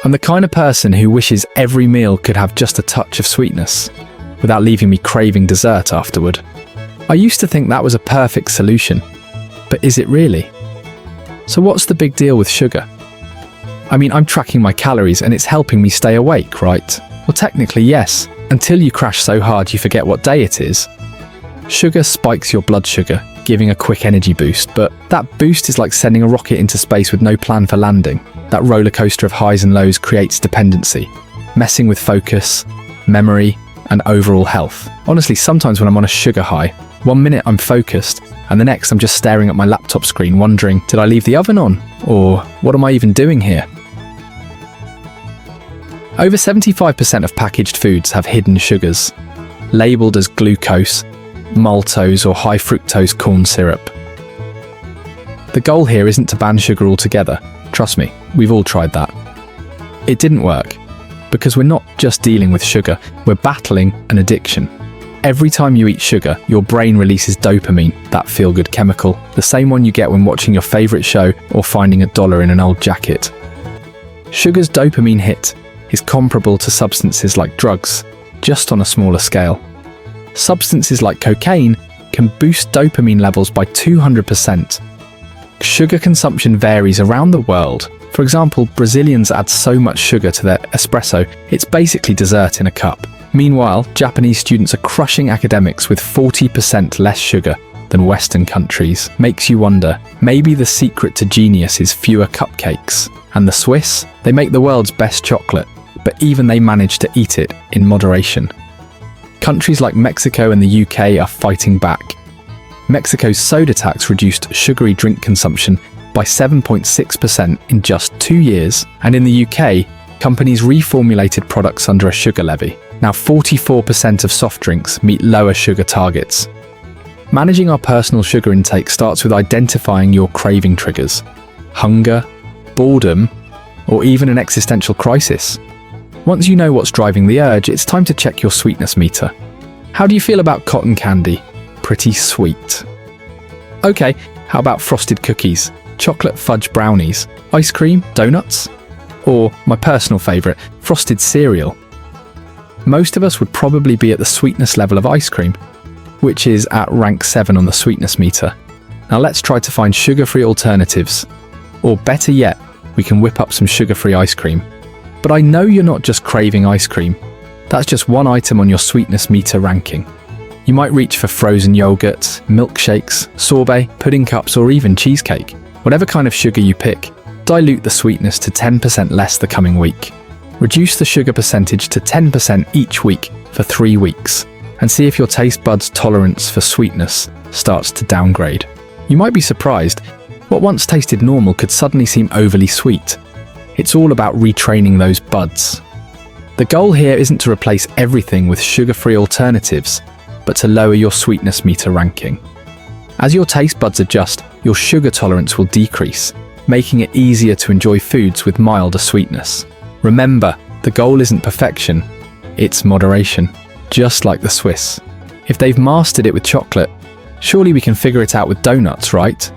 I'm the kind of person who wishes every meal could have just a touch of sweetness, without leaving me craving dessert afterward. I used to think that was a perfect solution, but is it really? So what's the big deal with sugar? I mean, I'm tracking my calories and it's helping me stay awake, right? Well, technically yes, until you crash so hard you forget what day it is. Sugar spikes your blood sugar, giving a quick energy boost, but that boost is like sending a rocket into space with no plan for landing. That roller coaster of highs and lows creates dependency, messing with focus, memory, and overall health. Honestly, sometimes when I'm on a sugar high, 1 minute I'm focused, and the next I'm just staring at my laptop screen wondering, did I leave the oven on? Or what am I even doing here? Over 75% of packaged foods have hidden sugars, labelled as glucose, maltose or high fructose corn syrup. The goal here isn't to ban sugar altogether. Trust me, we've all tried that. It didn't work, because we're not just dealing with sugar, we're battling an addiction. Every time you eat sugar, your brain releases dopamine, that feel-good chemical, the same one you get when watching your favourite show or finding $1 in an old jacket. Sugar's dopamine hit is comparable to substances like drugs, just on a smaller scale. Substances like cocaine can boost dopamine levels by 200%. Sugar consumption varies around the world. For example, Brazilians add so much sugar to their espresso, it's basically dessert in a cup. Meanwhile, Japanese students are crushing academics with 40% less sugar than Western countries. Makes you wonder, maybe the secret to genius is fewer cupcakes. And the Swiss? They make the world's best chocolate, but even they manage to eat it in moderation. Countries like Mexico and the UK are fighting back. Mexico's soda tax reduced sugary drink consumption by 7.6% in just 2 years, and in the UK, companies reformulated products under a sugar levy. Now 44% of soft drinks meet lower sugar targets. Managing our personal sugar intake starts with identifying your craving triggers: hunger, boredom, or even an existential crisis. Once you know what's driving the urge, it's time to check your sweetness meter. How do you feel about cotton candy? Pretty sweet. Okay, how about frosted cookies, chocolate fudge brownies, ice cream, donuts? Or, my personal favourite, frosted cereal. Most of us would probably be at the sweetness level of ice cream, which is at rank 7 on the sweetness meter. Now let's try to find sugar-free alternatives. Or better yet, we can whip up some sugar-free ice cream. But I know you're not just craving ice cream. That's just one item on your sweetness meter ranking. You might reach for frozen yogurt, milkshakes, sorbet, pudding cups, or even cheesecake. Whatever kind of sugar you pick, dilute the sweetness to 10% less the coming week. Reduce the sugar percentage to 10% each week for 3 weeks, and see if your taste buds' tolerance for sweetness starts to downgrade. You might be surprised, what once tasted normal could suddenly seem overly sweet. It's all about retraining those buds. The goal here isn't to replace everything with sugar-free alternatives, but to lower your sweetness meter ranking. As your taste buds adjust, your sugar tolerance will decrease, making it easier to enjoy foods with milder sweetness. Remember, the goal isn't perfection, it's moderation, just like the Swiss. If they've mastered it with chocolate, surely we can figure it out with donuts, right?